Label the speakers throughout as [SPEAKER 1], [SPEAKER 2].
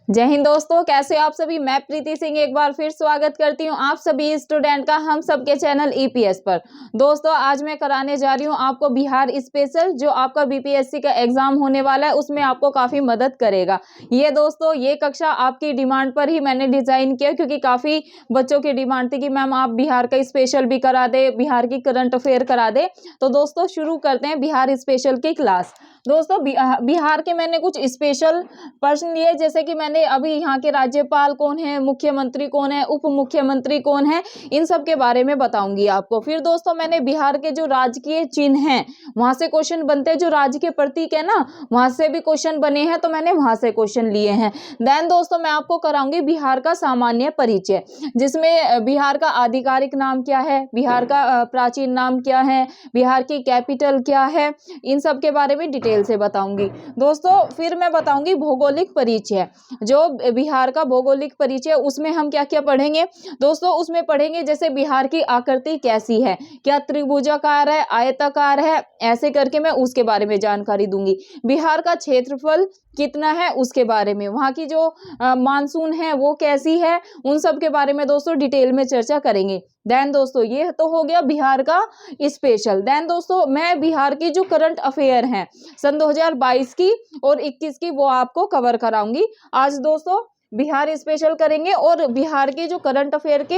[SPEAKER 1] जय हिंद दोस्तों, कैसे हो आप सभी। मैं प्रीति सिंह एक बार फिर स्वागत करती हूं आप सभी स्टूडेंट का हम सबके चैनल ईपीएस पर। दोस्तों आज मैं कराने जा रही हूं आपको बिहार स्पेशल, जो आपका बीपीएससी का एग्जाम होने वाला है उसमें आपको काफी मदद करेगा। ये दोस्तों ये कक्षा आपकी डिमांड पर ही मैंने डिजाइन किया, क्योंकि काफी बच्चों की डिमांड थी कि मैम आप बिहार का स्पेशल भी करा दे, बिहार की करंट अफेयर करा दे। तो दोस्तों शुरू करते हैं बिहार स्पेशल की क्लास। दोस्तों बिहार के मैंने कुछ स्पेशल प्रश्न लिए, जैसे कि मैंने अभी यहाँ के राज्यपाल कौन है, मुख्यमंत्री कौन है, उप मुख्यमंत्री कौन है, इन सब के बारे में बताऊंगी आपको। फिर दोस्तों मैंने बिहार के जो राजकीय चिन्ह हैं वहां से क्वेश्चन बनते हैं, जो राज्य के प्रतीक है ना वहां से भी क्वेश्चन बने हैं, तो मैंने वहां से क्वेश्चन लिए हैं। देन दोस्तों मैं आपको कराऊंगी बिहार का सामान्य परिचय, जिसमें बिहार का आधिकारिक नाम क्या है, बिहार का प्राचीन नाम क्या है, बिहार की कैपिटल क्या है, इन सब के बारे में डिटेल से बताऊंगी दोस्तों। फिर मैं बताऊंगी भौगोलिक परिचय, जो बिहार का भौगोलिक परिचय, उसमें हम क्या क्या पढ़ेंगे दोस्तों। उसमें पढ़ेंगे जैसे बिहार की आकृति कैसी है, क्या त्रिभुजाकार है, आयताकार है, ऐसे करके मैं उसके बारे में जानकारी दूंगी। बिहार का क्षेत्रफल कितना है उसके बारे में, वहां की जो मानसून है वो कैसी है, उन सब के बारे में दोस्तों डिटेल में चर्चा करेंगे। देन दोस्तों ये तो हो गया बिहार का स्पेशल। देन दोस्तों मैं बिहार की जो करंट अफेयर हैं सन 2022 की और 21 की वो आपको कवर कराऊंगी। आज दोस्तों बिहार स्पेशल करेंगे और बिहार की जो करंट अफेयर के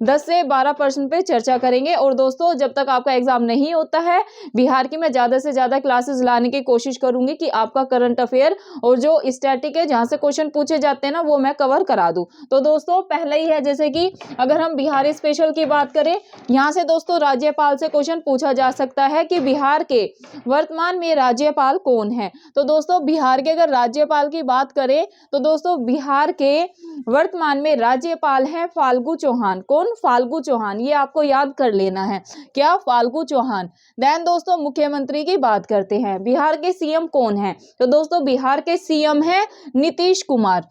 [SPEAKER 1] 10 से 12% पे चर्चा करेंगे। और दोस्तों जब तक आपका एग्जाम नहीं होता है बिहार की मैं ज़्यादा से ज़्यादा क्लासेस लाने की कोशिश करूंगी कि आपका करंट अफेयर और जो स्टैटिक है जहाँ से क्वेश्चन पूछे जाते हैं ना वो मैं कवर करा दूँ। तो दोस्तों पहले ही है, जैसे कि अगर हम बिहार स्पेशल की बात करें, यहाँ से दोस्तों राज्यपाल से क्वेश्चन पूछा जा सकता है कि बिहार के वर्तमान में राज्यपाल कौन है। तो दोस्तों बिहार के अगर राज्यपाल की बात करें तो दोस्तों बिहार के वर्तमान में राज्यपाल हैं फाल्गु चौहान। कौन? फाल्गु चौहान, ये आपको याद कर लेना है, क्या? फाल्गु चौहान। देन दोस्तों मुख्यमंत्री की बात करते हैं, बिहार के सीएम कौन है? तो दोस्तों बिहार के सीएम है नीतीश कुमार।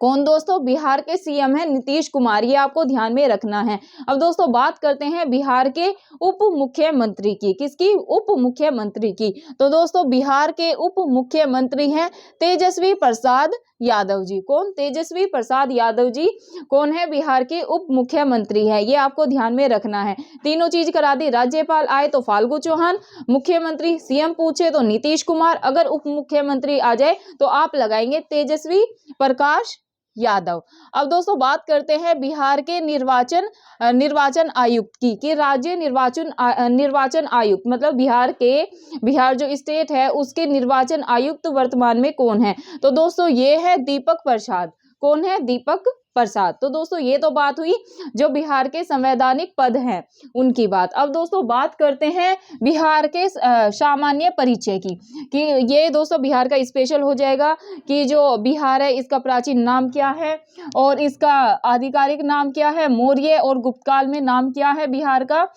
[SPEAKER 1] कौन दोस्तों? बिहार के सीएम है नीतीश कुमार, ये आपको ध्यान में रखना है। अब दोस्तों बात करते हैं बिहार के उप मुख्यमंत्री की। किसकी? उप मुख्यमंत्री की। तो दोस्तों बिहार के उप मुख्यमंत्री हैं तेजस्वी प्रसाद यादव जी। कौन? तेजस्वी प्रसाद यादव जी कौन है? बिहार के उप मुख्यमंत्री है, ये आपको ध्यान में रखना है। तीनों चीज करा दी, राज्यपाल आए तो फाल्गु चौहान, मुख्यमंत्री सीएम पूछे तो नीतीश कुमार, अगर उप मुख्यमंत्री आ जाए तो आप लगाएंगे तेजस्वी प्रकाश यादव। अब दोस्तों बात करते हैं बिहार के निर्वाचन आयुक्त की, कि राज्य निर्वाचन आयुक्त मतलब बिहार जो स्टेट है उसके निर्वाचन आयुक्त वर्तमान में कौन है? तो दोस्तों ये है दीपक प्रसाद। कौन है? दीपक प्रसाद। तो दोस्तों ये तो बात हुई जो बिहार के संवैधानिक पद हैं उनकी बात। अब दोस्तों बात करते हैं बिहार के सामान्य परिचय की, कि ये दोस्तों बिहार का स्पेशल हो जाएगा कि जो बिहार है इसका प्राचीन नाम क्या है और इसका आधिकारिक नाम क्या है, मौर्य और गुप्त काल में नाम क्या है बिहार का,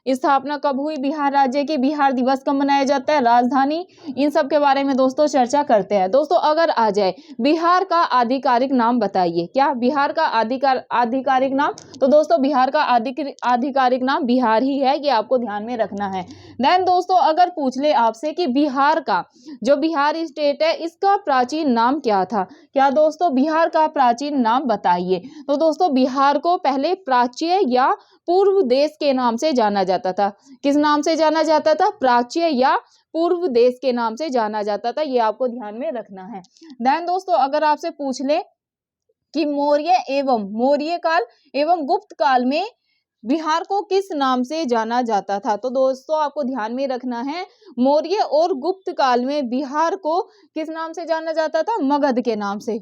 [SPEAKER 1] स्थापना कब हुई बिहार राज्य की, बिहार दिवस कब मनाया जाता है, राजधानी, इन सब के बारे में दोस्तों चर्चा करते हैं। दोस्तों अगर आ जाए बिहार का आधिकारिक नाम बताइए, क्या? बिहार का आधिकारिक नाम। तो दोस्तों बिहार का आधिकारिक नाम बिहार ही है, ये आपको ध्यान में रखना है। देन दोस्तों अगर पूछ ले आपसे कि बिहार का जो बिहार स्टेट है इसका प्राचीन नाम क्या था, क्या दोस्तों? बिहार का प्राचीन नाम बताइए। तो दोस्तों बिहार को पहले प्राच्य या पूर्व देश के नाम से जाना जाता था। किस नाम से जाना जाता था? प्राच्य या पूर्व देश के नाम से जाना जाता था, ये आपको ध्यान में रखना है। देन दोस्तों अगर आपसे पूछ ले कि मौर्य काल एवं गुप्त काल में बिहार को किस नाम से जाना जाता था, तो दोस्तों आपको ध्यान में रखना है मौर्य और गुप्त काल में बिहार को किस नाम से जाना जाता था? मगध के नाम से।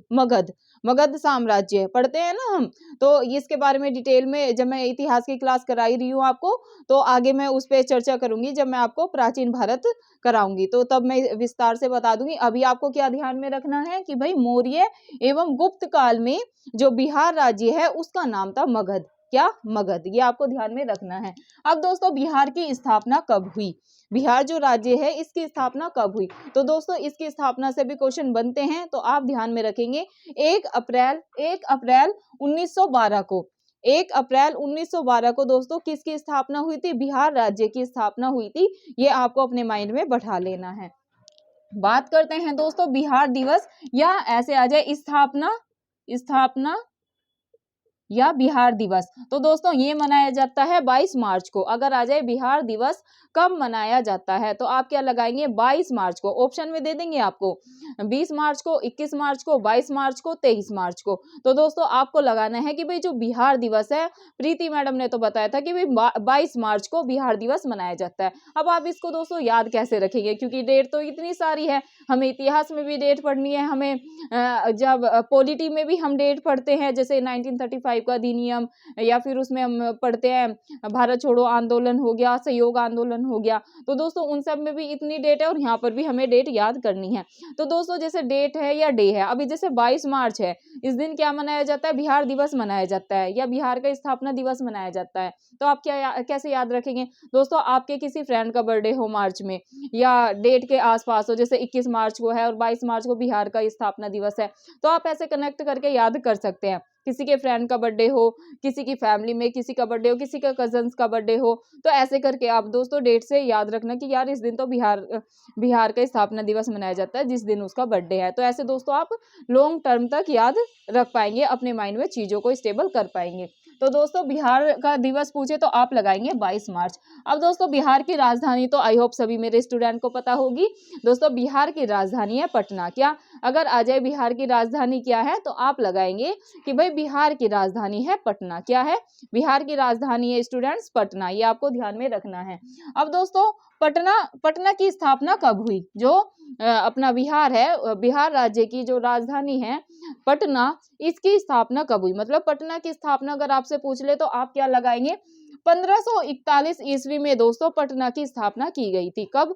[SPEAKER 1] मगध साम्राज्य पढ़ते हैं ना हम, तो इसके बारे में डिटेल में जब मैं इतिहास की क्लास कराई रही हूँ आपको, तो आगे मैं उस पर चर्चा करूंगी जब मैं आपको प्राचीन भारत कराऊंगी, तो तब मैं विस्तार से बता दूंगी। अभी आपको क्या ध्यान में रखना है कि भाई मौर्य एवं गुप्त काल में जो बिहार राज्य है उसका नाम था मगध। क्या? मगध, ये आपको ध्यान में रखना है। अब दोस्तों बिहार की स्थापना कब हुई, बिहार जो राज्य है इसकी स्थापना कब हुई? तो दोस्तों इसकी स्थापना से भी क्वेश्चन बनते हैं, तो आप ध्यान में रखेंगे 1 अप्रैल 1912 को। 1 अप्रैल 1912 को दोस्तों किसकी स्थापना हुई थी? बिहार राज्य की स्थापना हुई थी, ये आपको अपने माइंड में बैठा लेना है। बात करते हैं दोस्तों बिहार दिवस, या ऐसे आ जाए स्थापना, स्थापना या बिहार दिवस, तो दोस्तों ये मनाया जाता है 22 मार्च को। अगर आ जाए बिहार दिवस कब मनाया जाता है, तो आप क्या लगाएंगे 22 मार्च को। ऑप्शन में दे देंगे आपको 20 मार्च को, 21 मार्च को, 22 मार्च को, 23 मार्च को। तो दोस्तों आपको लगाना है कि भाई जो बिहार दिवस है, प्रीति मैडम ने तो बताया था कि भाई 22 मार्च को बिहार दिवस मनाया जाता है। अब आप इसको दोस्तों याद कैसे रखेंगे, क्योंकि डेट तो इतनी सारी है, हमें इतिहास में भी डेट पढ़नी है, हमें जब पॉलिटी में भी हम डेट पढ़ते हैं, जैसे 1935 का अधिनियम, या फिर उसमें हम पढ़ते हैं भारत छोड़ो आंदोलन हो गया, सहयोग आंदोलन हो गया। तो दोस्तों उन सब में भी इतनी डेट है और यहाँ पर भी हमें डेट याद करनी है। तो दोस्तों जैसे डेट है या डे है, अभी जैसे 22 मार्च है, इस दिन क्या मनाया जाता है, बिहार दिवस मनाया जाता है, या बिहार का स्थापना दिवस मनाया जाता है। तो आप कैसे याद रखेंगे दोस्तों, आपके किसी फ्रेंड का बर्थडे हो मार्च में, या डेट के आसपास हो, जैसे 21 मार्च को है और 22 मार्च को बिहार का स्थापना दिवस है, तो आप ऐसे कनेक्ट करके याद कर सकते हैं। किसी के फ्रेंड का बर्थडे हो, किसी की फैमिली में किसी का बर्थडे हो, किसी का कजन्स का बर्थडे हो, तो ऐसे करके आप दोस्तों डेट से याद रखना कि यार इस दिन तो बिहार का स्थापना दिवस मनाया जाता है, जिस दिन उसका बर्थडे है। तो ऐसे दोस्तों आप लॉन्ग टर्म तक याद रख पाएंगे, अपने माइंड में चीजों को स्टेबल कर पाएंगे। तो दोस्तों बिहार का दिवस पूछे तो आप लगाएंगे 22 मार्च। अब दोस्तों बिहार की राजधानी तो आई होप सभी मेरे स्टूडेंट को पता होगी। दोस्तों बिहार की राजधानी है पटना। क्या, अगर आ जाए बिहार की राजधानी क्या है, तो आप लगाएंगे कि भाई बिहार की राजधानी है पटना। क्या है, बिहार की राजधानी है स्टूडेंट्स पटना, ये आपको ध्यान में रखना है। अब दोस्तों पटना की स्थापना कब हुई, जो अपना बिहार है, बिहार राज्य की जो राजधानी है पटना, इसकी स्थापना कब हुई, मतलब पटना की स्थापना अगर आपसे पूछ ले तो आप क्या लगाएंगे, 1541 ईस्वी में दोस्तों पटना की स्थापना की गई थी। कब,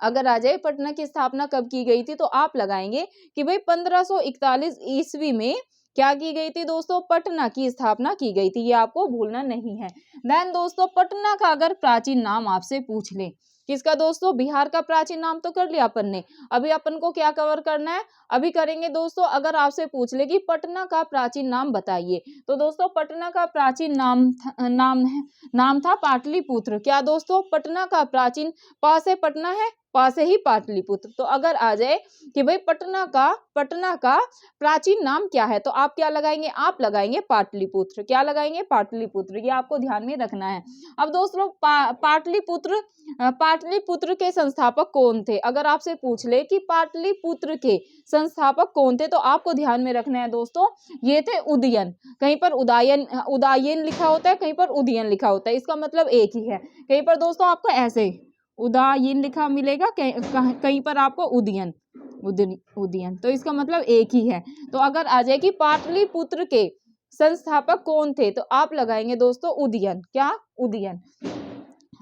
[SPEAKER 1] अगर आ जाए पटना की स्थापना कब की गई थी, तो आप लगाएंगे कि भाई 1541 ईस्वी में क्या की गई थी दोस्तों, पटना की स्थापना की गई थी, ये आपको भूलना नहीं है। देन दोस्तों पटना का अगर प्राचीन नाम आपसे पूछ ले, किसका दोस्तों, बिहार का प्राचीन नाम तो कर लिया अपन ने, अभी अपन को क्या कवर करना है, अभी करेंगे दोस्तों अगर आपसे पूछ ले कि पटना का प्राचीन नाम बताइए, तो दोस्तों पटना का प्राचीन नाम था पाटलिपुत्र। क्या दोस्तों, पटना का प्राचीन, पास है पटना है, पास है ही पाटलिपुत्र। तो अगर आ जाए कि भाई पटना का प्राचीन नाम क्या है, तो आप क्या लगाएंगे, आप लगाएंगे पाटलिपुत्र। क्या लगाएंगे, पाटलिपुत्र, ये आपको ध्यान में रखना है। अब दोस्तों पाटलिपुत्र के संस्थापक कौन थे, अगर आपसे पूछ ले कि पाटलिपुत्र के संस्थापक कौन थे, तो आपको ध्यान में रखना है दोस्तों, ये थे उदयन। कहीं पर उदायन लिखा होता है, कहीं पर उदयन लिखा होता है, इसका मतलब एक ही है। कहीं पर दोस्तों आपको ऐसे उदायन लिखा मिलेगा, कहीं पर आपको उदयन, तो इसका मतलब एक ही है। तो अगर आ जाए कि पाटलिपुत्र के संस्थापक कौन थे, तो आप लगाएंगे दोस्तों उदयन। क्या, उदयन।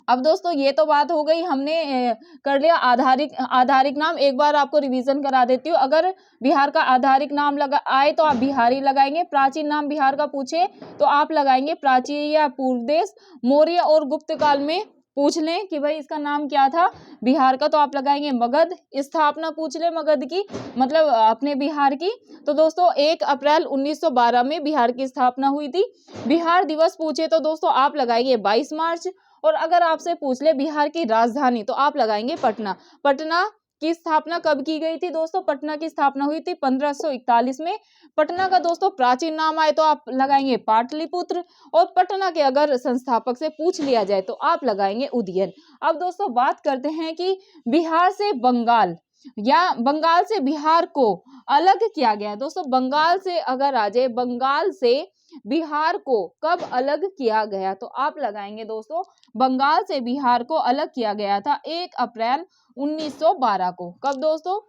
[SPEAKER 1] अब दोस्तों ये तो बात हो गई, हमने कर लिया आधारिक नाम। एक बार आपको रिवीजन करा देती हूँ, अगर बिहार का आधारिक नाम लगा आए तो आप बिहारी लगाएंगे। प्राचीन नाम बिहार का पूछे तो आप लगाएंगे प्राचीन या पूर्व देश। मौर्य और गुप्त काल में पूछ लें कि भाई इसका नाम क्या था बिहार का, तो आप लगाएंगे मगध। स्थापना पूछ ले मगध की, मतलब अपने बिहार की, तो दोस्तों 1 अप्रैल 1912 में बिहार की स्थापना हुई थी। बिहार दिवस पूछे तो दोस्तों आप लगाएंगे 22 मार्च। और अगर आपसे पूछ ले बिहार की राजधानी, तो आप लगाएंगे पटना। पटना की स्थापना कब की गई थी दोस्तों, पटना की स्थापना हुई थी 1541 में। पटना का दोस्तों प्राचीन नाम आए तो आप लगाएंगे पाटलिपुत्र, और पटना के अगर संस्थापक से पूछ लिया जाए तो आप लगाएंगे उदयन। अब दोस्तों बात करते हैं कि बिहार से बंगाल या बंगाल से बिहार को अलग किया गया है। दोस्तों बंगाल से अगर आ जाए, बंगाल से बिहार को कब अलग किया गया, तो आप लगाएंगे दोस्तों बंगाल से बिहार को अलग किया गया था 1 अप्रैल 1912 को। कब दोस्तों,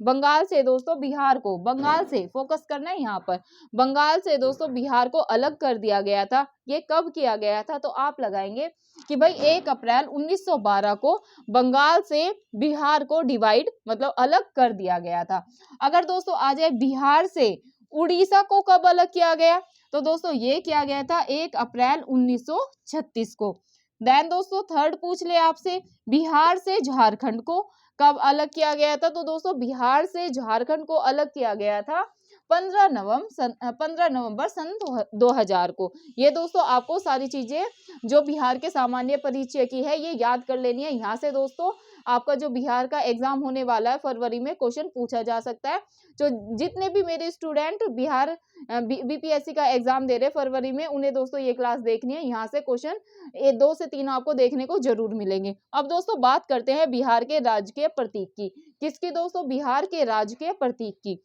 [SPEAKER 1] बंगाल से दोस्तों बिहार को, बंगाल से फोकस करना है यहाँ पर, बंगाल से दोस्तों बिहार को अलग कर दिया गया था। ये कब किया गया था, तो आप लगाएंगे कि भाई 1 अप्रैल 1912 को बंगाल से बिहार को डिवाइड, मतलब अलग कर दिया गया था। अगर दोस्तों आ जाए बिहार से उड़ीसा को कब अलग किया गया, तो दोस्तों ये किया गया था 1 अप्रैल 1936 को। देन दोस्तों थर्ड पूछ ले आपसे, बिहार से झारखंड को कब अलग किया गया था, तो दोस्तों बिहार से झारखंड को अलग किया गया था 15 नवंबर सन 2000 को। ये दोस्तों आपको सारी चीजें जो बिहार के सामान्य परिचय की है ये याद कर लेनी है। यहाँ से दोस्तों आपका जो बिहार का एग्जाम होने वाला है फरवरी में, क्वेश्चन पूछा जा सकता है। तो जितने भी मेरे स्टूडेंट बिहार बीपीएससी का एग्जाम दे रहे फरवरी में, उन्हें दोस्तों ये क्लास देखनी है। यहाँ से क्वेश्चन 2 से 3 आपको देखने को जरूर मिलेंगे। अब दोस्तों बात करते हैं बिहार के राजकीय प्रतीक की। किसकी दोस्तों? बिहार के राजकीय प्रतीक की।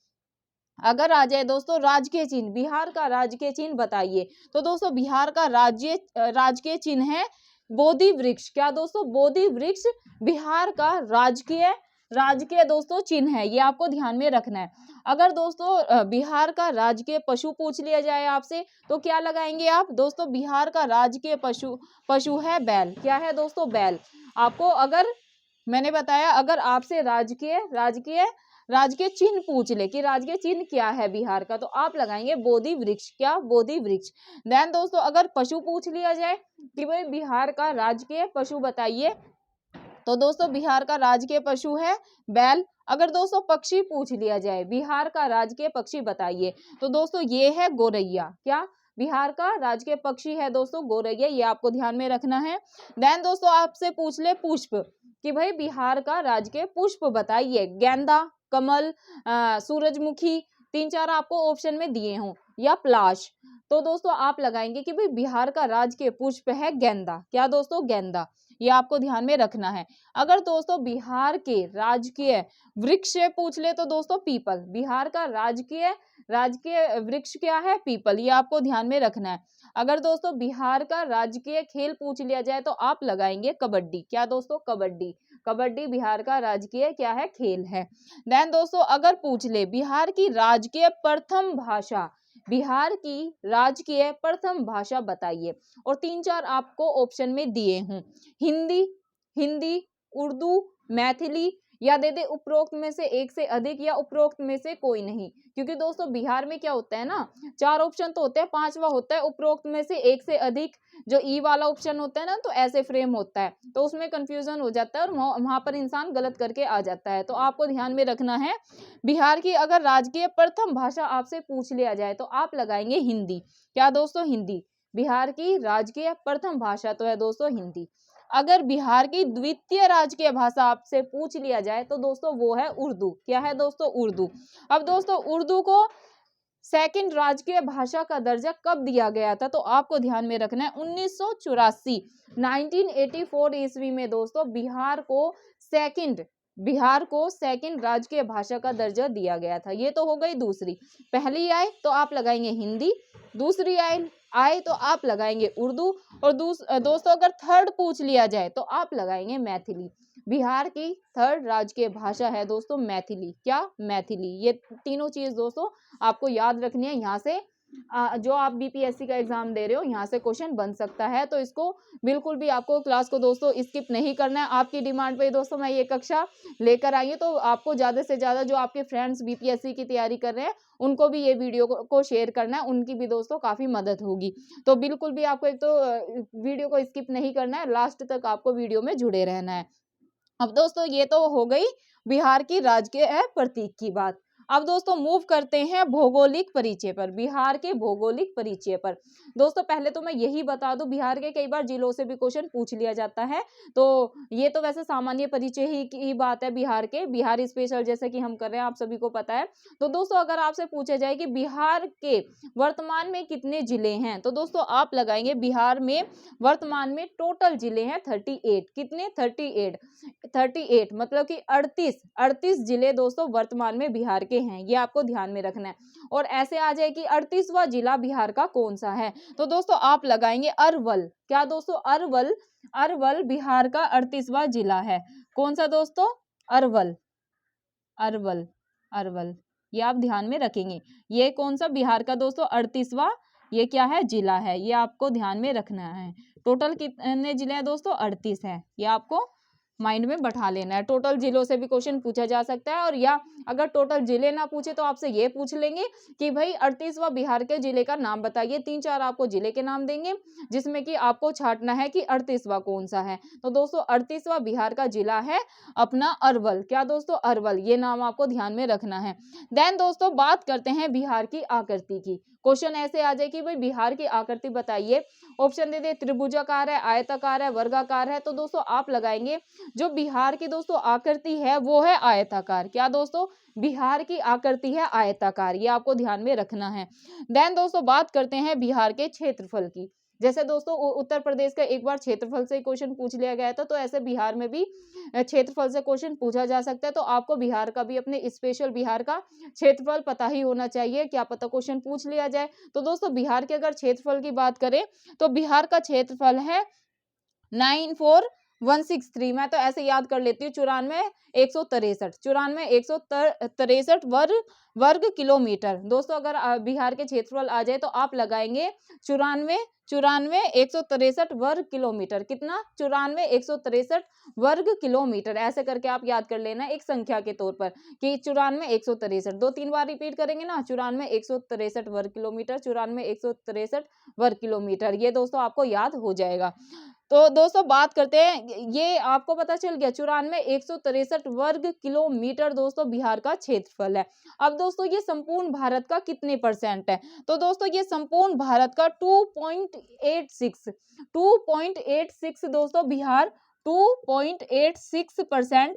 [SPEAKER 1] अगर आ जाए दोस्तों राजकीय चिन्ह, बिहार का राजकीय चिन्ह बताइए। तो दोस्तों बिहार का राजकीय चिन्ह है बोधि वृक्ष। क्या दोस्तों? बोधि वृक्ष बिहार का राजकीय दोस्तों चिन्ह है, ये आपको ध्यान में रखना है। अगर दोस्तों बिहार का राजकीय पशु पूछ लिया जाए आपसे तो क्या लगाएंगे आप? दोस्तों बिहार का राजकीय पशु है बैल। क्या है दोस्तों? बैल। आपको अगर मैंने बताया अगर आपसे राजकीय चिन्ह पूछ ले कि राजकीय चिन्ह क्या है बिहार का, तो आप लगाएंगे बोधि वृक्ष। क्या? बोधि वृक्ष। देन दोस्तों अगर पशु पूछ लिया जाए कि भाई बिहार का राजकीय पशु बताइए, तो दोस्तों बिहार का राजकीय पशु है बैल। अगर दोस्तों पक्षी पूछ लिया जाए बिहार का राजकीय पक्षी बताइए, तो दोस्तों ये है गोरैया। क्या? बिहार का राजकीय पक्षी है दोस्तों गोरैया, ये आपको ध्यान में रखना है। देन दोस्तों आपसे पूछ ले पुष्प कि भाई बिहार का राजकीय पुष्प बताइए, गेंदा, कमल, सूरजमुखी, 3-4 आपको ऑप्शन में दिए हों, या पलाश, तो दोस्तों आप लगाएंगे कि भाई बिहार का राजकीय पुष्प है गेंदा। क्या दोस्तों? गेंदा। ये आपको ध्यान में रखना है। अगर दोस्तों बिहार के राजकीय वृक्ष पूछ ले तो दोस्तों पीपल। बिहार का राजकीय वृक्ष क्या है? पीपल। ये आपको ध्यान में रखना है। अगर दोस्तों बिहार का राजकीय खेल पूछ लिया जाए तो आप लगाएंगे कबड्डी। क्या दोस्तों? कबड्डी। कबड्डी बिहार का राजकीय क्या है? खेल है। देन दोस्तों अगर पूछ ले बिहार की राजकीय प्रथम भाषा, बिहार की राजकीय प्रथम भाषा बताइए, और 3-4 आपको ऑप्शन में दिए हूं, हिंदी, उर्दू, मैथिली, या दे दे उपरोक्त में से एक से अधिक, या उपरोक्त में से कोई नहीं। क्योंकि दोस्तों बिहार में क्या होता है ना, 4 ऑप्शन तो होते हैं, 5वां होता है उपरोक्त में से एक से अधिक। जो ई वाला ऑप्शन होता है ना, तो ऐसे फ्रेम होता है, तो उसमें कंफ्यूजन हो जाता है और वहां पर इंसान गलत करके आ जाता है। तो आपको ध्यान में रखना है, बिहार की अगर राजकीय प्रथम भाषा आपसे पूछ लिया जाए तो आप लगाएंगे हिंदी। क्या दोस्तों? हिंदी। बिहार की राजकीय प्रथम भाषा तो है दोस्तों हिंदी। अगर बिहार की द्वितीय राजकीय भाषा आपसे पूछ लिया जाए तो दोस्तों वो है उर्दू। क्या है दोस्तों? उर्दू। अब दोस्तों उर्दू को सेकंड राजकीय भाषा का दर्जा कब दिया गया था, तो आपको ध्यान में रखना है 1984 ईस्वी में दोस्तों बिहार को सेकंड राजकीय भाषा का दर्जा दिया गया था। ये तो हो गई दूसरी। पहली आए तो आप लगाएंगे हिंदी, दूसरी आए तो आप लगाएंगे उर्दू, और दोस्तों अगर थर्ड पूछ लिया जाए तो आप लगाएंगे मैथिली। बिहार की थर्ड राजकीय भाषा है दोस्तों मैथिली। क्या? मैथिली। ये तीनों चीज दोस्तों आपको याद रखनी है। यहाँ से जो आप बीपीएससी का एग्जाम दे रहे हो यहाँ से क्वेश्चन बन सकता है, तो इसको बिल्कुल भी आपको क्लास को दोस्तों स्किप नहीं करना है। आपकी डिमांड पे दोस्तों मैं ये कक्षा लेकर आई हूँ, तो आपको ज्यादा से ज्यादा जो आपके फ्रेंड्स बीपीएससी की तैयारी कर रहे हैं उनको भी ये वीडियो को शेयर करना है, उनकी भी दोस्तों काफी मदद होगी। तो बिल्कुल भी आपको एक तो वीडियो को स्किप नहीं करना है, लास्ट तक आपको वीडियो में जुड़े रहना है। अब दोस्तों ये तो हो गई बिहार की राजकीय प्रतीक की बात। अब दोस्तों मूव करते हैं भौगोलिक परिचय पर, बिहार के भौगोलिक परिचय पर। दोस्तों पहले तो मैं यही बता दूं, बिहार के कई बार जिलों से भी क्वेश्चन पूछ लिया जाता है, तो ये तो वैसे सामान्य परिचय ही की बात है बिहार के, बिहार स्पेशल जैसे कि हम कर रहे हैं, आप सभी को पता है। तो दोस्तों अगर आपसे पूछा जाए कि बिहार के वर्तमान में कितने जिले हैं, तो दोस्तों आप लगाएंगे बिहार में वर्तमान में टोटल जिले हैं 38। कितने? 38 मतलब कि 38 जिले दोस्तों वर्तमान में बिहार के हैं, ये आपको ध्यान में रखना है। और ऐसे आ जाए कि 38वां जिला बिहार का कौन सा है, तो दोस्तों आप लगाएंगे अरवल। क्या दोस्तों? अरवल बिहार का 38वां जिला है। कौन सा दोस्तों? अरवल। ये आप ध्यान में रखेंगे। ये कौन सा? बिहार का दोस्तों 38वां ये क्या है? जिला है। ये आपको ध्यान में रखना है। टोटल कितने जिले हैं दोस्तों? 38 है, ये आपको माइंड में बैठा लेना है। टोटल जिलों से भी क्वेश्चन पूछा जा सकता है, और या अगर टोटल जिले ना पूछे तो आपसे ये पूछ लेंगे कि भाई 38वां बिहार के जिले का नाम बताइए। 3-4 आपको जिले के नाम देंगे, जिसमें कि आपको छांटना है कि 38वां कौन सा है। तो दोस्तों 38वां बिहार का जिला है अपना अरवल। क्या दोस्तों? अरवल। ये नाम आपको ध्यान में रखना है। देन दोस्तों बात करते हैं बिहार की आकृति की। क्वेश्चन ऐसे आ जाए कि भाई बिहार की आकृति बताइए। ऑप्शन दे दे, त्रिभुजाकार है, आयताकार है, वर्गाकार है। तो दोस्तों आप लगाएंगे जो बिहार की दोस्तों आकृति है वो है आयताकार। क्या दोस्तों? बिहार की आकृति है आयताकार। ये आपको ध्यान में रखना है। देन दोस्तों बात करते हैं बिहार के क्षेत्रफल की। जैसे दोस्तों उत्तर प्रदेश का एक बार क्षेत्रफल से क्वेश्चन पूछ लिया गया था, तो ऐसे बिहार में भी क्षेत्रफल से क्वेश्चन पूछा जा सकता है। तो आपको बिहार का भी, अपने स्पेशल बिहार का क्षेत्रफल पता ही होना चाहिए, क्या पता क्वेश्चन पूछ लिया जाए। तो दोस्तों बिहार के अगर क्षेत्रफल की बात करें तो बिहार का क्षेत्रफल है 94163। मैं तो ऐसे याद कर लेती हूँ, 94,163 वर्ग किलोमीटर। दोस्तों अगर बिहार के क्षेत्रफल आ जाए तो आप लगाएंगे 94,163 वर्ग किलोमीटर। कितना? 94,163 वर्ग किलोमीटर। ऐसे करके आप याद कर लेना एक संख्या के तौर पर कि 94,163, 2-3 बार रिपीट करेंगे ना, 94,163 वर्ग किलोमीटर, 94,163 वर्ग किलोमीटर। ये दोस्तों आपको याद हो जाएगा। तो दोस्तों बात करते हैं, ये आपको पता चल गया 94,163 वर्ग किलोमीटर दोस्तों बिहार का क्षेत्रफल है। अब दोस्तों ये संपूर्ण भारत का कितने % है? तो दोस्तों ये संपूर्ण भारत का 2.86 दोस्तों बिहार 2.86%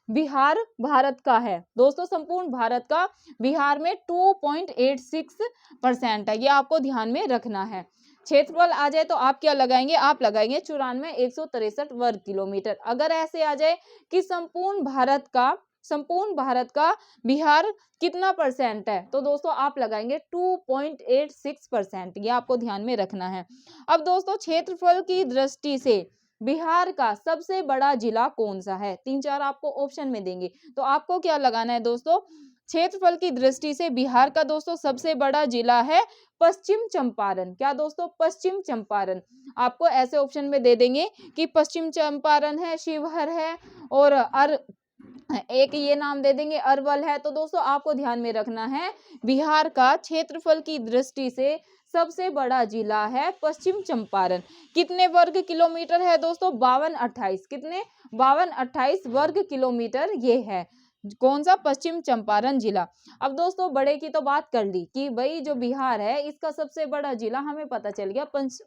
[SPEAKER 1] बिहार भारत का है। दोस्तों संपूर्ण भारत का बिहार में 2.86% है। ये आपको ध्यान में रखना है। क्षेत्रफल आ जाए तो आप क्या लगाएंगे? आप लगाएंगे 94,163 वर्ग किलोमीटर। अगर ऐसे आ जाए कि संपूर्ण भारत का बिहार कितना % है, तो दोस्तों आप लगाएंगे 2.86%। ये आपको ध्यान में रखना है। अब दोस्तों क्षेत्रफल की दृष्टि से बिहार का सबसे बड़ा जिला कौन सा है? 3-4 आपको ऑप्शन में देंगे, तो आपको क्या लगाना है दोस्तों? क्षेत्रफल की दृष्टि से बिहार का दोस्तों सबसे बड़ा जिला है पश्चिम चंपारण। क्या दोस्तों? पश्चिम चंपारण। आपको ऐसे ऑप्शन में दे देंगे कि पश्चिम चंपारण है, शिवहर है, और एक ये नाम दे देंगे अरवल है। तो दोस्तों आपको ध्यान में रखना है बिहार का क्षेत्रफल की दृष्टि से सबसे बड़ा जिला है पश्चिम चंपारण। कितने वर्ग किलोमीटर है दोस्तों? 5228। कितने? 5228 वर्ग किलोमीटर ये है। कौन सा? पश्चिम चंपारण जिला। अब दोस्तों बड़े की तो बात कर ली कि भाई जो बिहार है इसका सबसे बड़ा जिला हमें पता चल गया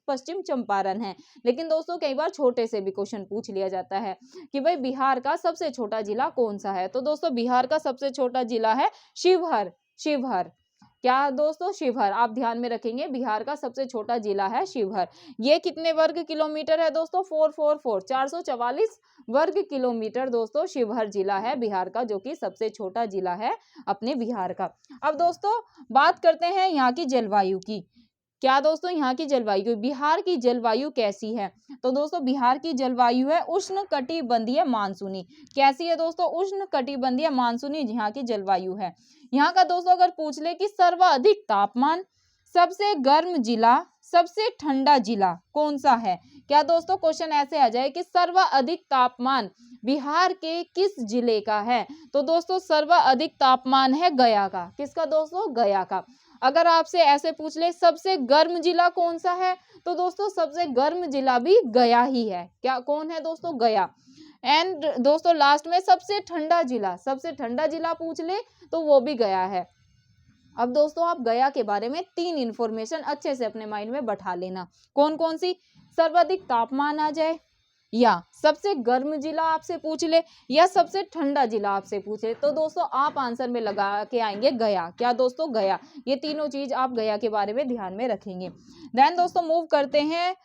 [SPEAKER 1] पश्चिम चंपारण है। लेकिन दोस्तों कई बार छोटे से भी क्वेश्चन पूछ लिया जाता है कि भाई बिहार का सबसे छोटा जिला कौन सा है। तो दोस्तों बिहार का सबसे छोटा जिला है शिवहर। शिवहर। क्या दोस्तों? शिवहर। आप ध्यान में रखेंगे बिहार का सबसे छोटा जिला है शिवहर। ये कितने वर्ग किलोमीटर है दोस्तों? 444 वर्ग किलोमीटर दोस्तों शिवहर जिला है बिहार का, जो कि सबसे छोटा जिला है अपने बिहार का। अब दोस्तों बात करते हैं यहाँ की जलवायु की। क्या दोस्तों? यहाँ की जलवायु, बिहार की जलवायु कैसी है? तो दोस्तों बिहार की जलवायु है उष्ण कटिबंधीय मानसूनी। कैसी है दोस्तों? उष्ण कटिबंधीय मानसूनी यहाँ की जलवायु है। यहाँ का दोस्तों अगर पूछ ले कि सर्वाधिक तापमान, सबसे गर्म जिला, सबसे ठंडा जिला कौन सा है? क्या दोस्तों क्वेश्चन ऐसे आ जाए कि सर्वाधिक तापमान बिहार के किस जिले का है? तो दोस्तों सर्वाधिक तापमान है गया का। किसका दोस्तों? गया का। अगर आपसे ऐसे पूछ ले सबसे गर्म जिला कौन सा है, तो दोस्तों सबसे गर्म जिला भी गया ही है। क्या? कौन है दोस्तों? गया। एंड दोस्तों लास्ट में सबसे ठंडा जिला पूछ ले तो वो भी गया है। अब दोस्तों आप गया के बारे में 3 इंफॉर्मेशन अच्छे से अपने माइंड में बैठा लेना। कौन कौन सी? सर्वाधिक तापमान आ जाए, या सबसे गर्म जिला आपसे पूछ ले, या सबसे ठंडा जिला आपसे पूछे, तो दोस्तों आप आंसर में लगा के आएंगे गया। क्या दोस्तों? गया। ये तीनों चीज आप गया के बारे में ध्यान में रखेंगे। देन दोस्तों मूव करते हैं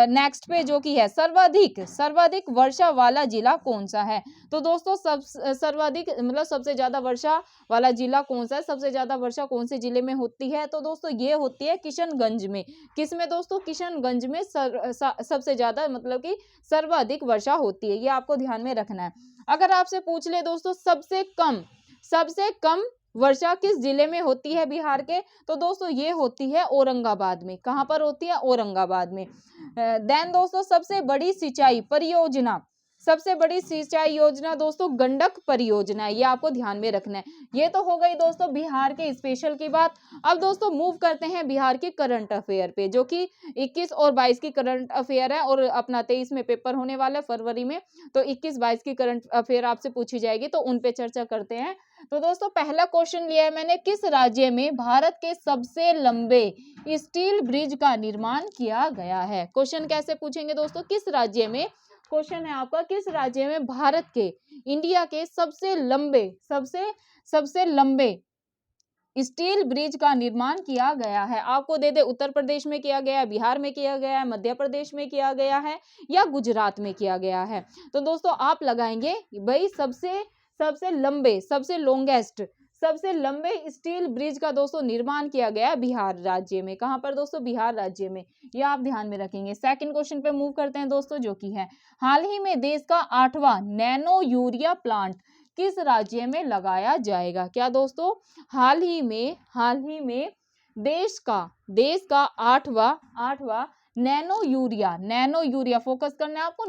[SPEAKER 1] नेक्स्ट पे, जो कि है सर्वाधिक वर्षा वाला जिला कौन सा है? तो दोस्तों सर्वाधिक मतलब सबसे ज्यादा वर्षा वाला जिला कौन सा है? सबसे ज्यादा वर्षा कौन से जिले में होती है? तो दोस्तों ये होती है किशनगंज में। किस में दोस्तों? किशनगंज में सबसे ज्यादा मतलब कि सर्वाधिक वर्षा होती है। ये आपको ध्यान में रखना है। अगर आपसे पूछ ले दोस्तों सबसे कम वर्षा किस जिले में होती है बिहार के, तो दोस्तों ये होती है औरंगाबाद में। कहां पर होती है? औरंगाबाद में। देन दोस्तों सबसे बड़ी सिंचाई परियोजना सबसे बड़ी सिंचाई योजना दोस्तों गंडक परियोजना है, ये आपको ध्यान में रखना है। ये तो हो गई दोस्तों बिहार के स्पेशल की बात। अब दोस्तों मूव करते हैं बिहार के करंट अफेयर पे, जो कि 21 और 22 की करंट अफेयर है और अपना 23 में पेपर होने वाला है फरवरी में, तो 21-22 की करंट अफेयर आपसे पूछी जाएगी, तो उन पे चर्चा करते हैं। तो दोस्तों पहला क्वेश्चन लिया है मैंने, किस राज्य में भारत के सबसे लंबे स्टील ब्रिज का निर्माण किया गया है। क्वेश्चन कैसे पूछेंगे दोस्तों, किस राज्य में, क्वेश्चन है आपका किस राज्य में भारत के, इंडिया के सबसे लंबे स्टील ब्रिज का निर्माण किया गया है। आपको दे दे उत्तर प्रदेश में किया गया है, बिहार में किया गया है, मध्य प्रदेश में किया गया है या गुजरात में किया गया है। तो दोस्तों आप लगाएंगे भाई सबसे लंबे स्टील ब्रिज का दोस्तों निर्माण किया गया बिहार राज्य में। कहां पर दोस्तों, बिहार राज्य में, ये आप ध्यान में रखेंगे। सेकंड क्वेश्चन पे मूव करते हैं दोस्तों, जो कि है हाल ही में देश का 8वां नैनो यूरिया प्लांट किस राज्य में लगाया जाएगा। क्या दोस्तों, हाल ही में देश का 8वां नैनो यूरिया फोकस करना है आपको,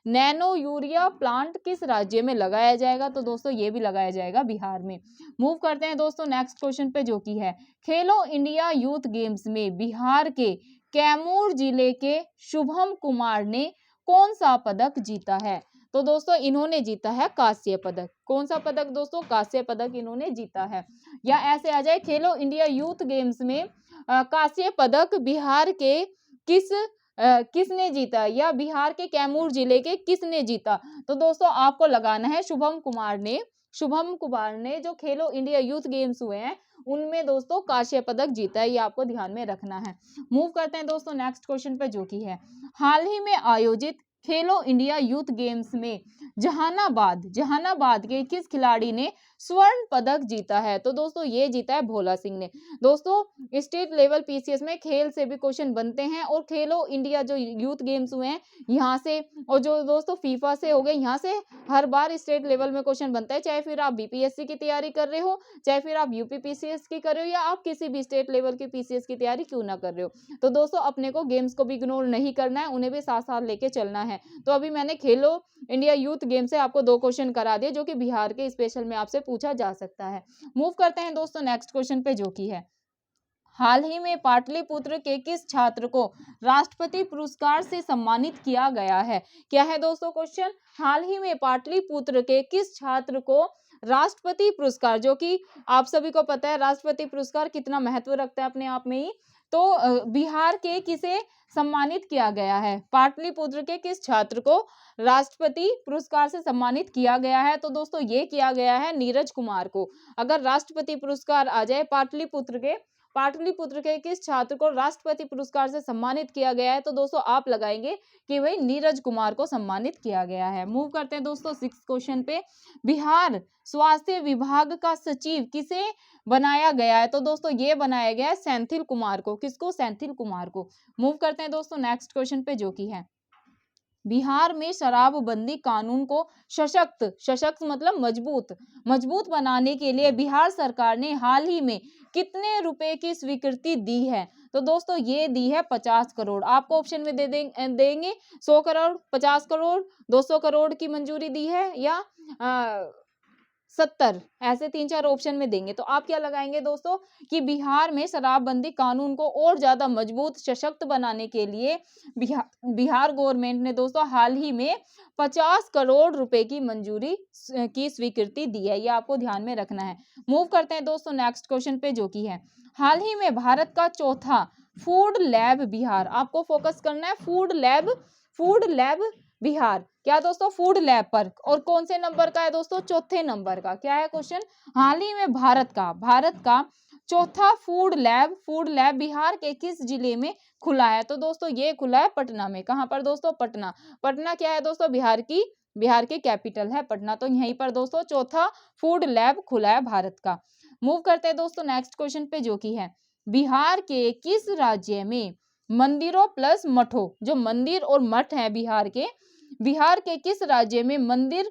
[SPEAKER 1] नैनो यूरिया प्लांट किस राज्य में लगाया जाएगा। तो दोस्तों ये भी लगाया जाएगा बिहार में। मूव करते हैं दोस्तों नेक्स्ट क्वेश्चन पे, जो कि है खेलो इंडिया यूथ गेम्स में बिहार के कैमूर जिले के शुभम कुमार ने कौन सा पदक जीता है। तो दोस्तों इन्होंने जीता है कांस्य पदक। कौन सा पदक दोस्तों, कांस्य पदक इन्होंने जीता है। या ऐसे आ जाए, खेलो इंडिया यूथ गेम्स में कांस्य पदक बिहार के किसने जीता, या बिहार के कैमूर जिले के किसने जीता। तो दोस्तों आपको लगाना है शुभम कुमार ने जो खेलो इंडिया यूथ गेम्स हुए हैं उनमें दोस्तों कांस्य पदक जीता है, ये आपको ध्यान में रखना है। मूव करते हैं दोस्तों नेक्स्ट क्वेश्चन पे, जो कि है हाल ही में आयोजित खेलो इंडिया यूथ गेम्स में जहानाबाद के किस खिलाड़ी ने स्वर्ण पदक जीता है। तो दोस्तों ये जीता है भोला सिंह ने। दोस्तों स्टेट लेवल पीसीएस में खेल से भी क्वेश्चन बनते हैं, और खेलो इंडिया जो यूथ गेम्स हुए हैं यहाँ से, और जो दोस्तों फीफा से हो गए, यहाँ से हर बार स्टेट लेवल में क्वेश्चन बनता है, चाहे फिर आप बीपीएससी की तैयारी कर रहे हो, चाहे फिर आप यूपी पीसीएस की कर रहे हो, या आप किसी भी स्टेट लेवल की पीसीएस की तैयारी क्यों ना कर रहे हो। तो दोस्तों अपने को गेम्स को भी इग्नोर नहीं करना है, उन्हें भी साथ साथ लेके चलना है। तो अभी मैंने खेलो इंडिया यूथ गेम से आपको 2 क्वेश्चन करा दिए, जो कि बिहार के स्पेशल में आपसे पूछा जा सकता है। मूव करते हैं दोस्तों नेक्स्ट क्वेश्चन पे, जो कि है हाल ही में पाटलिपुत्र के किस छात्र को राष्ट्रपति पुरस्कार से सम्मानित किया गया है। क्या है दोस्तों क्वेश्चन, हाल ही में पाटलिपुत्र के किस छात्र को राष्ट्रपति पुरस्कार, जो कि आप सभी को पता है राष्ट्रपति पुरस्कार कितना महत्व रखता है अपने आप में ही, तो बिहार के किसे सम्मानित किया गया है, पाटलिपुत्र के किस छात्र को राष्ट्रपति पुरस्कार से सम्मानित किया गया है। तो दोस्तों ये किया गया है नीरज कुमार को। अगर राष्ट्रपति पुरस्कार आ जाए पाटलिपुत्र के किस छात्र को राष्ट्रपति पुरस्कार से सम्मानित किया गया है, तो दोस्तों आप लगाएंगे कि भाई नीरज कुमार को सम्मानित किया गया है। मूव करते हैं दोस्तों 6 क्वेश्चन पे, बिहार स्वास्थ्य विभाग का सचिव किसे बनाया गया है। तो दोस्तों ये बनाया गया है सेंथिल कुमार को। किसको, सेंथिल कुमार को। मूव करते हैं दोस्तों नेक्स्ट क्वेश्चन पे, जो कि है बिहार में शराबबंदी कानून को सशक्त मतलब मजबूत बनाने के लिए बिहार सरकार ने हाल ही में कितने रुपए की स्वीकृति दी है। तो दोस्तों ये दी है 50 करोड़। आपको ऑप्शन में देंगे 100 करोड़, 50 करोड़, 200 करोड़ की मंजूरी दी है, या 70, ऐसे 3-4 ऑप्शन में देंगे। तो आप क्या लगाएंगे दोस्तों कि बिहार में शराबबंदी कानून को और ज्यादा मजबूत सशक्त बनाने के लिए बिहार गवर्नमेंट ने दोस्तों हाल ही में 50 करोड़ रुपए की मंजूरी की स्वीकृति दी है, ये आपको ध्यान में रखना है। मूव करते हैं दोस्तों नेक्स्ट क्वेश्चन पे, जो कि है हाल ही में भारत का चौथा फूड लैब बिहार। आपको फोकस करना है फूड लैब बिहार। क्या दोस्तों, फूड लैब पर, और कौन से नंबर का है दोस्तों, चौथे नंबर का। क्या है क्वेश्चन, हाल ही में भारत का चौथा फूड लैब बिहार के किस जिले में खुला है। तो दोस्तों ये खुला है पटना में। कहां पर दोस्तों, पटना क्या है दोस्तों, बिहार की कैपिटल है पटना। तो यहीं पर दोस्तों चौथा फूड लैब खुला है भारत का। मूव करते हैं दोस्तों नेक्स्ट क्वेश्चन पे, जो कि है बिहार के किस राज्य में मंदिरों प्लस मठों, जो मंदिर और मठ है बिहार के किस राज्य में मंदिर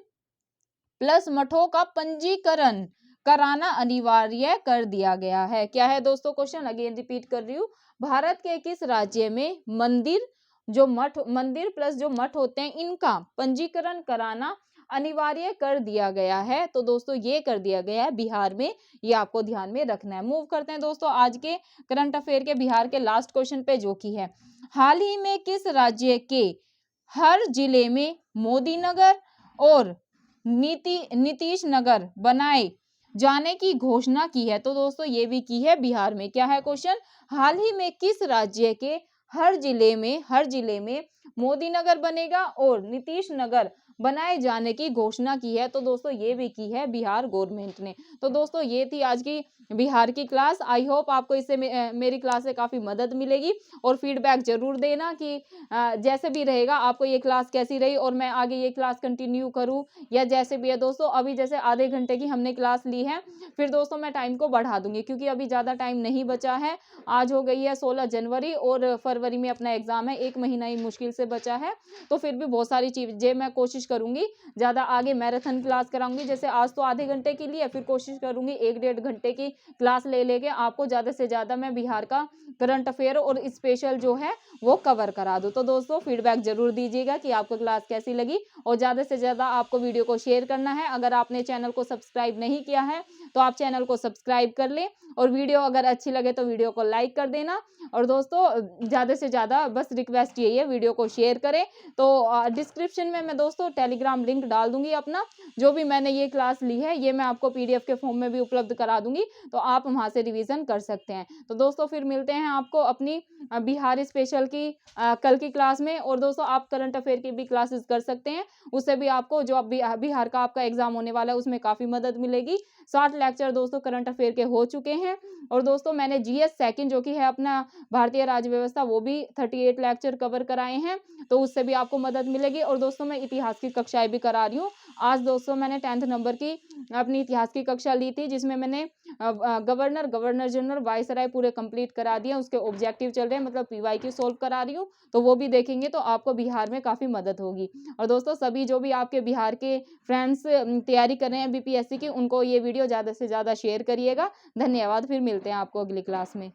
[SPEAKER 1] प्लस मठों का पंजीकरण कराना अनिवार्य कर दिया गया है। क्या है दोस्तों क्वेश्चन, अगेन रिपीट कर रही हूँ, भारत के किस राज्य में मंदिर जो मठ मंदिर प्लस जो मठ होते हैं इनका पंजीकरण कराना अनिवार्य कर दिया गया है। तो दोस्तों ये कर दिया गया है बिहार में, ये आपको ध्यान में रखना है। मूव करते हैं दोस्तों आज के करंट अफेयर के बिहार के लास्ट क्वेश्चन पे, जो कि है हाल ही में किस राज्य के हर जिले में मोदी नगर और नीतीश नगर बनाए जाने की घोषणा की है। तो दोस्तों ये भी की है बिहार में। क्या है क्वेश्चन? हाल ही में किस राज्य के हर जिले में मोदी नगर बनेगा और नीतीश नगर बनाए जाने की घोषणा की है। तो दोस्तों ये भी की है बिहार गवर्नमेंट ने। तो दोस्तों ये थी आज की बिहार की क्लास। आई होप आपको इससे मेरी क्लास से काफ़ी मदद मिलेगी और फीडबैक जरूर देना कि जैसे भी रहेगा आपको ये क्लास कैसी रही और मैं आगे ये क्लास कंटिन्यू करूँ या जैसे भी है। दोस्तों अभी जैसे आधे घंटे की हमने क्लास ली है, फिर दोस्तों मैं टाइम को बढ़ा दूंगी क्योंकि अभी ज़्यादा टाइम नहीं बचा है। आज हो गई है 16 जनवरी और फरवरी में अपना एग्जाम है, 1 महीना ही मुश्किल से बचा है। तो फिर भी बहुत सारी चीज़ें मैं कोशिश करूंगी ज़्यादा आगे मैराथन क्लास कराऊंगी। जैसे आज तो आधे घंटे की लिए, फिर कोशिश करूंगी 1-1.5 घंटे की क्लास ले लेके आपको ज़्यादा से ज़्यादा मैं बिहार का करंट अफेयर और स्पेशल जो है वो कवर करा दूँ। तो दोस्तों फीडबैक जरूर दीजिएगा कि आपको क्लास कैसी लगी और ज़्यादा से ज़्यादा आपको वीडियो को शेयर करना है। अगर आपने चैनल को सब्सक्राइब नहीं किया है तो आप चैनल को सब्सक्राइब कर लें और वीडियो अगर अच्छी लगे तो वीडियो को लाइक कर देना। और दोस्तों ज़्यादा से ज़्यादा बस रिक्वेस्ट यही है, वीडियो को शेयर करें। तो डिस्क्रिप्शन में मैं दोस्तों टेलीग्राम लिंक डाल दूंगी अपना, जो भी मैंने ये क्लास ली है ये मैं आपको PDF के फॉर्म में भी उपलब्ध करा दूंगी, तो आप वहाँ से रिवीजन कर सकते हैं। तो दोस्तों फिर मिलते हैं आपको अपनी बिहार स्पेशल की कल की क्लास में। और दोस्तों आप करंट अफेयर की भी क्लासेस कर सकते हैं, उससे भी आपको जो बिहार का आपका एग्जाम होने वाला है उसमें काफ़ी मदद मिलेगी। 60 लेक्चर दोस्तों करंट अफेयर के हो चुके हैं और दोस्तों मैंने GS सेकंड जो कि है अपना भारतीय राज्य व्यवस्था वो भी 38 लेक्चर कवर कराए हैं, तो उससे भी आपको मदद मिलेगी। और दोस्तों मैं इतिहास की कक्षाएं भी करा रही हूँ। आज दोस्तों मैंने 10th नंबर की अपनी इतिहास की कक्षा ली थी, जिसमें मैंने गवर्नर जनरल वायसराय पूरे कंप्लीट करा दिए। उसके ऑब्जेक्टिव चल रहे हैं, मतलब PYQ सोल्व करा रही हूँ, तो वो भी देखेंगे तो आपको बिहार में काफ़ी मदद होगी। और दोस्तों सभी जो भी आपके बिहार के फ्रेंड्स तैयारी कर रहे हैं BPSC की, उनको ये वीडियो ज़्यादा से ज़्यादा शेयर करिएगा। धन्यवाद, फिर मिलते हैं आपको अगली क्लास में।